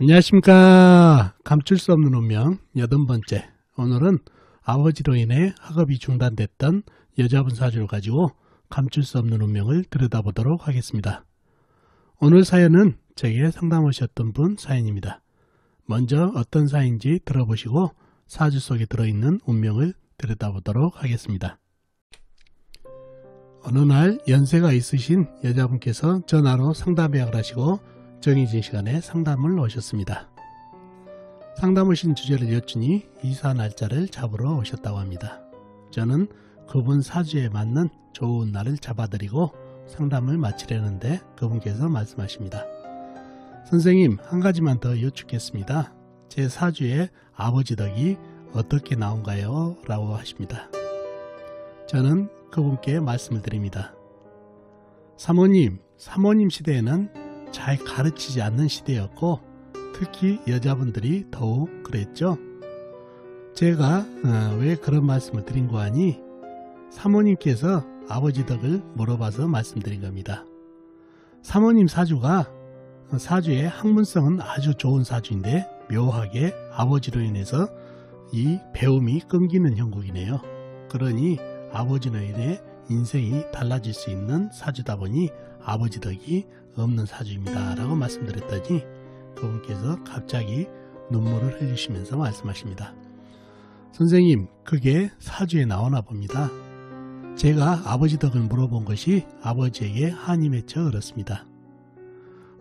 안녕하십니까. 감출 수 없는 운명 8번째. 오늘은 아버지로 인해 학업이 중단됐던 여자분 사주를 가지고 감출 수 없는 운명을 들여다보도록 하겠습니다. 오늘 사연은 제게 상담 오셨던 분 사연입니다. 먼저 어떤 사연인지 들어보시고 사주 속에 들어있는 운명을 들여다보도록 하겠습니다. 어느 날 연세가 있으신 여자분께서 전화로 상담 예약을 하시고 정해진 시간에 상담을 오셨습니다. 상담 오신 주제를 여쭈니 이사 날짜를 잡으러 오셨다고 합니다. 저는 그분 사주에 맞는 좋은 날을 잡아드리고 상담을 마치려는데 그분께서 말씀하십니다. 선생님, 한 가지만 더 여쭙겠습니다. 제 사주에 아버지 덕이 어떻게 나온가요? 라고 하십니다. 저는 그분께 말씀을 드립니다. 사모님 시대에는 잘 가르치지 않는 시대였고 특히 여자분들이 더욱 그랬죠. 제가 왜 그런 말씀을 드린 거 아니? 사모님께서 아버지 덕을 물어봐서 말씀드린 겁니다. 사모님 사주의 학문성은 아주 좋은 사주인데 묘하게 아버지로 인해서 이 배움이 끊기는 형국이네요. 그러니 아버지로 인해 인생이 달라질 수 있는 사주다 보니 아버지 덕이 없는 사주입니다 라고 말씀드렸더니 그분께서 갑자기 눈물을 흘리시면서 말씀하십니다. 선생님, 그게 사주에 나오나 봅니다. 제가 아버지 덕을 물어본 것이 아버지에게 한이 맺혀 그렇습니다.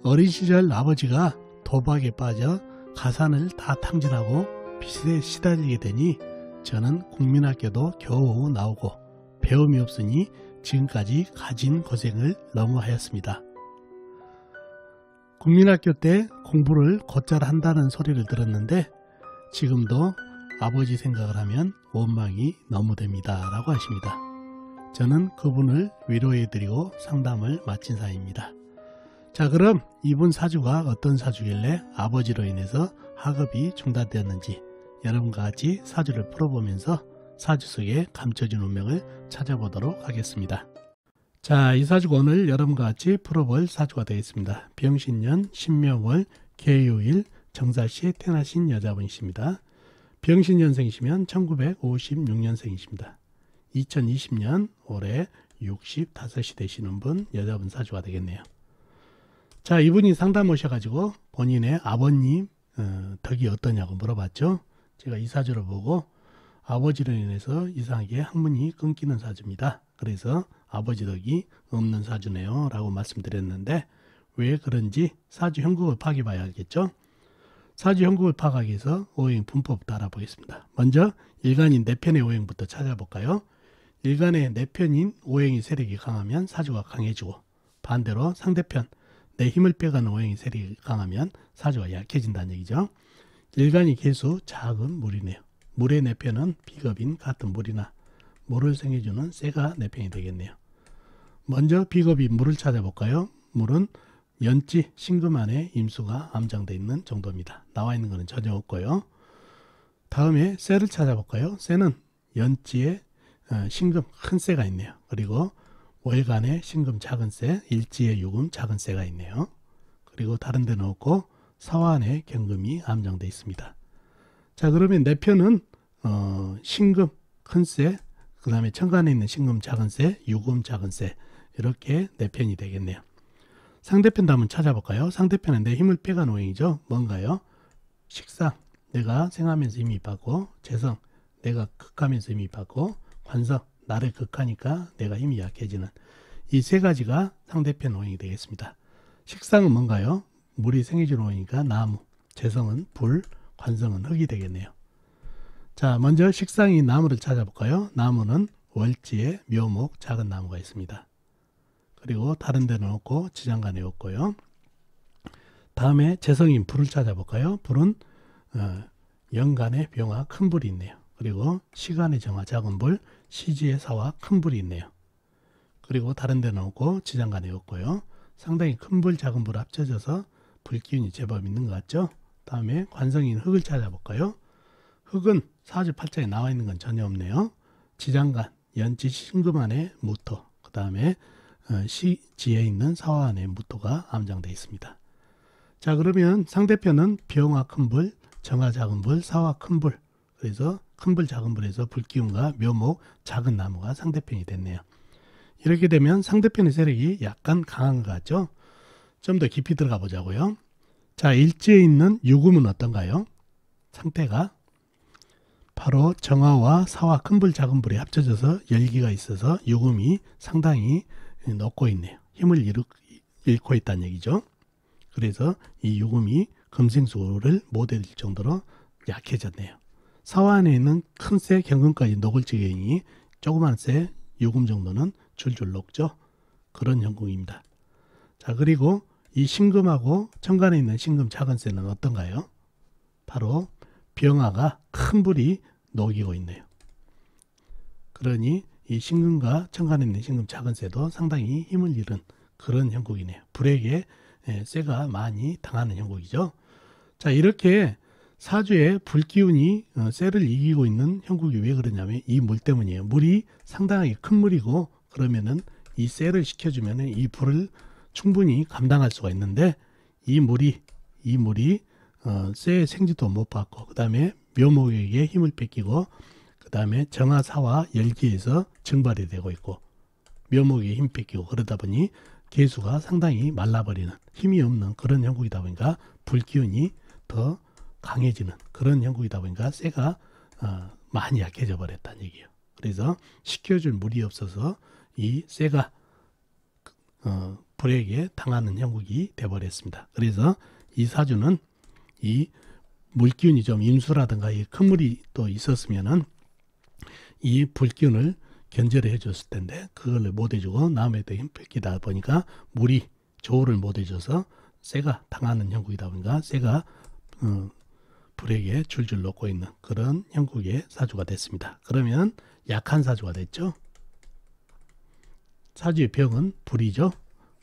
어린 시절 아버지가 도박에 빠져 가산을 다 탕진하고 빚에 시달리게 되니 저는 국민학교도 겨우 나오고 배움이 없으니 지금까지 가진 고생을 너무 하였습니다. 국민학교 때 공부를 곧잘 한다는 소리를 들었는데 지금도 아버지 생각을 하면 원망이 너무 됩니다 라고 하십니다. 저는 그분을 위로해드리고 상담을 마친 사이입니다. 자, 그럼 이분 사주가 어떤 사주길래 아버지로 인해서 학업이 중단되었는지 여러분과 같이 사주를 풀어보면서 사주 속에 감춰진 운명을 찾아보도록 하겠습니다. 자, 이 사주가 오늘 여러분과 같이 풀어볼 사주가 되겠습니다. 병신년 신묘월 계유일 정사시에 태어나신 여자분이십니다. 병신년생이시면 1956년생이십니다. 2020년 올해 65이 되시는 분 여자분 사주가 되겠네요. 자, 이분이 상담 오셔가지고 본인의 아버님 덕이 어떠냐고 물어봤죠. 제가 이 사주를 보고 아버지로 인해서 이상하게 학문이 끊기는 사주입니다. 그래서 아버지 덕이 없는 사주네요 라고 말씀드렸는데 왜 그런지 사주 형국을 파악해봐야 알겠죠. 사주 형국을 파악하기 위해서 오행 분법부터 알아보겠습니다. 먼저 일간인 내편의 오행부터 찾아볼까요. 일간의 내편인 오행의 세력이 강하면 사주가 강해지고 반대로 상대편 내 힘을 빼가는 오행의 세력이 강하면 사주가 약해진다는 얘기죠. 일간이 개수 작은 물이네요. 물의 내편은 비겁인 같은 물이나 물을 생해주는 쇠가 내편이 되겠네요. 먼저 비겁인 물을 찾아볼까요? 물은 연지 신금 안에 임수가 암장되어 있는 정도입니다. 나와 있는 것은 전혀 없고요. 다음에 쇠를 찾아볼까요? 쇠는 연지에 신금 큰 쇠가 있네요. 그리고 월간에 신금 작은 쇠, 일지에 유금 작은 쇠가 있네요. 그리고 다른 데는 없고 사환에 경금이 암장되어 있습니다. 자, 그러면 내편은 신금 큰 쇠, 그 다음에 천간에 있는 신금 작은 쇠, 유금 작은 쇠 이렇게 내편이 되겠네요. 상대편도 한번 찾아볼까요? 상대편은 내 힘을 빼가는 오행이죠. 뭔가요? 식상, 내가 생하면서 힘이 받고, 재성, 내가 극하면서 힘이 받고, 관성, 나를 극하니까 내가 힘이 약해지는 이 세 가지가 상대편 오행이 되겠습니다. 식상은 뭔가요? 물이 생해주는 오행이니까 나무, 재성은 불, 관성은 흙이 되겠네요. 자, 먼저 식상인 나무를 찾아볼까요? 나무는 월지에 묘목 작은 나무가 있습니다. 그리고 다른 데는 없고 지장간에 없고요. 다음에 재성인 불을 찾아볼까요? 불은 연간에 병화 큰 불이 있네요. 그리고 시간의 정화 작은 불, 시지의 사화 큰 불이 있네요. 그리고 다른 데는 없고 지장간에 없고요. 상당히 큰 불 작은 불 합쳐져서 불기운이 제법 있는 것 같죠? 다음에 관성인 흙을 찾아볼까요? 흙은 사주 팔자에 나와 있는 건 전혀 없네요. 지장간, 연지 신금 안에 무토, 그 다음에 시지에 있는 사화 안에 무토가 암장되어 있습니다. 자, 그러면 상대편은 병화 큰 불, 정화 작은 불, 사화 큰 불. 그래서 큰 불 작은 불에서 불기운과 묘목 작은 나무가 상대편이 됐네요. 이렇게 되면 상대편의 세력이 약간 강한 것 같죠? 좀 더 깊이 들어가 보자고요. 자, 일지에 있는 유금은 어떤가요? 상태가 바로 정화와 사화 큰 불 작은 불이 합쳐져서 열기가 있어서 유금이 상당히 높고 있네요. 힘을 잃고 있다는 얘기죠. 그래서 이 유금이 금생수를 못 이길 정도로 약해졌네요. 사화 안에 있는 큰 쇠 경금까지 녹을 지경이니 조그만 쇠 유금 정도는 줄줄 녹죠. 그런 형국입니다. 자, 그리고 이 신금하고 천간에 있는 신금 작은 쇠는 어떤가요? 바로 병화가 큰 불이 녹이고 있네요. 그러니 이 신금과 천간에 있는 신금 작은 쇠도 상당히 힘을 잃은 그런 형국이네요. 불에게 쇠가 많이 당하는 형국이죠. 자, 이렇게 사주에 불기운이 쇠를 이기고 있는 형국이 왜 그러냐면 이 물 때문이에요. 물이 상당히 큰 물이고 그러면은 이 쇠를 식혀주면 이 불을 충분히 감당할 수가 있는데 이 물이 쇠의 생지도 못 받고 그 다음에 묘목에게 힘을 뺏기고 그 다음에 정화사화 열기에서 증발이 되고 있고 묘목에 힘 뺏기고 그러다 보니 개수가 상당히 말라버리는 힘이 없는 그런 형국이다 보니까 불기운이 더 강해지는 그런 형국이다 보니까 쇠가 많이 약해져 버렸다는 얘기예요. 그래서 식혀줄 물이 없어서 이 쇠가 불에게 당하는 형국이 되어버렸습니다. 그래서 이 사주는 이 물기운이 좀 임수라든가 이 큰 물이 또 있었으면은 이 불기운을 견제를 해줬을 텐데 그걸 못 해주고 남에도 힘 뺏기다 보니까 물이 조우를 못 해줘서 쇠가 당하는 형국이다 보니까 쇠가 불에게 줄줄 녹고 있는 그런 형국의 사주가 됐습니다. 그러면 약한 사주가 됐죠. 사주의 병은 불이죠.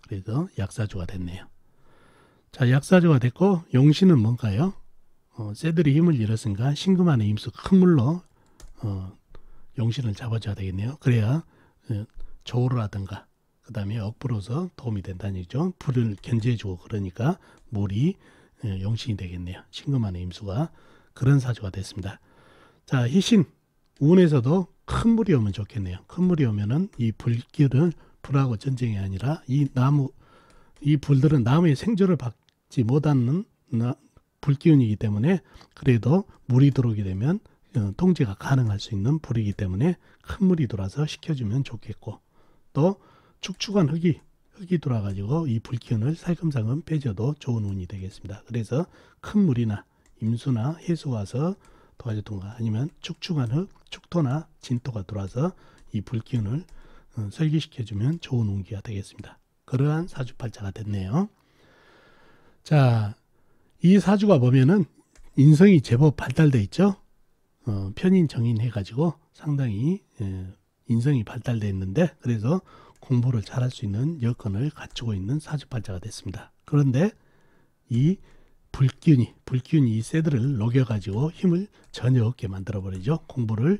그래서 약사주가 됐네요. 자, 약사주가 됐고 용신은 뭔가요? 쇠들이 힘을 잃었으니까 신금 안에 임수 큰 물로 용신을 잡아줘야 되겠네요. 그래야 조우라든가 그 다음에 억부로서 도움이 된다는 얘기죠. 불을 견제해주고 그러니까 물이 용신이 되겠네요. 신금 안에 임수가 그런 사주가 됐습니다. 자, 희신 운에서도 큰 물이 오면 좋겠네요. 큰 물이 오면은 이 불길을 불하고 전쟁이 아니라 이 불들은 나무의 생조를 받지 못하는 불기운이기 때문에 그래도 물이 들어오게 되면 통제가 가능할 수 있는 불이기 때문에 큰 물이 들어와서 식혀주면 좋겠고 또 축축한 흙이 돌아가지고 이 불기운을 살금살금 빼줘도 좋은 운이 되겠습니다. 그래서 큰 물이나 임수나 해수가 와서 도와주던가 아니면 축축한 흙, 축토나 진토가 들어와서 이 불기운을 설기시켜주면 좋은 운기가 되겠습니다. 그러한 사주팔자가 됐네요. 자, 이 사주가 보면은 인성이 제법 발달돼 있죠. 편인 정인 해가지고 상당히 인성이 발달돼 있는데 그래서 공부를 잘할 수 있는 여건을 갖추고 있는 사주팔자가 됐습니다. 그런데 이 불기운이 이 쇠들을 녹여가지고 힘을 전혀 없게 만들어버리죠. 공부를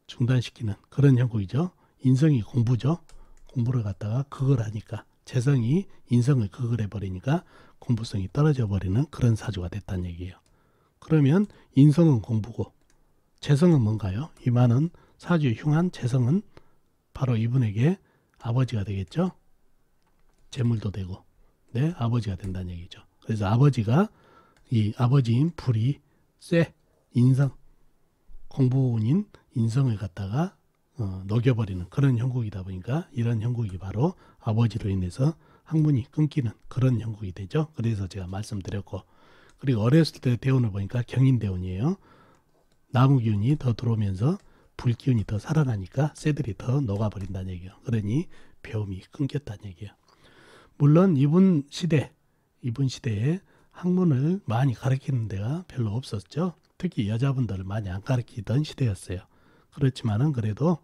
중단시키는 그런 형국이죠. 인성이 공부죠. 공부를 갖다가 극을 하니까 재성이 인성을 극을 해버리니까 공부성이 떨어져 버리는 그런 사주가 됐다는 얘기예요. 그러면 인성은 공부고 재성은 뭔가요? 이 많은 사주의 흉한 재성은 바로 이분에게 아버지가 되겠죠. 재물도 되고 네, 아버지가 된다는 얘기죠. 그래서 아버지가 이 아버지인 불이 쇠, 인성, 공부운인 인성을 갖다가 녹여버리는 그런 형국이다 보니까 이런 형국이 바로 아버지로 인해서 학문이 끊기는 그런 형국이 되죠. 그래서 제가 말씀드렸고 그리고 어렸을 때 대운을 보니까 경인대운이에요. 나무기운이 더 들어오면서 불기운이 더 살아나니까 쇠들이 더 녹아버린다는 얘기예요. 그러니 배움이 끊겼다는 얘기예요. 물론 이분 시대에 학문을 많이 가르치는 데가 별로 없었죠. 특히 여자분들을 많이 안 가르치던 시대였어요. 그렇지만은 그래도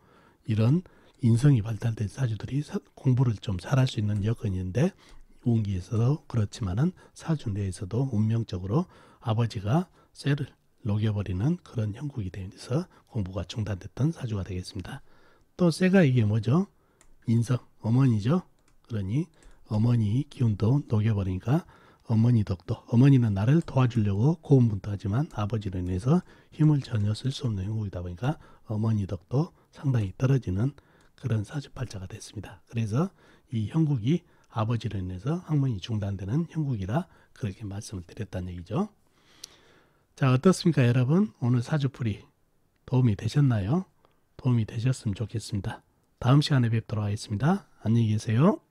이런 인성이 발달된 사주들이 공부를 좀 잘할 수 있는 여건인데 운기에서도 그렇지만은 사주 내에서도 운명적으로 아버지가 쇠를 녹여버리는 그런 형국이 되면서 공부가 중단됐던 사주가 되겠습니다. 또 쇠가 이게 뭐죠? 인성, 어머니죠. 그러니 어머니 기운도 녹여버리니까 어머니 덕도, 어머니는 나를 도와주려고 고군분투하지만 아버지로 인해서 힘을 전혀 쓸 수 없는 형국이다 보니까 어머니 덕도 상당히 떨어지는 그런 사주팔자가 됐습니다. 그래서 이 형국이 아버지로 인해서 학문이 중단되는 형국이라 그렇게 말씀을 드렸다는 얘기죠. 자, 어떻습니까 여러분? 오늘 사주풀이 도움이 되셨나요? 도움이 되셨으면 좋겠습니다. 다음 시간에 뵙도록 하겠습니다. 안녕히 계세요.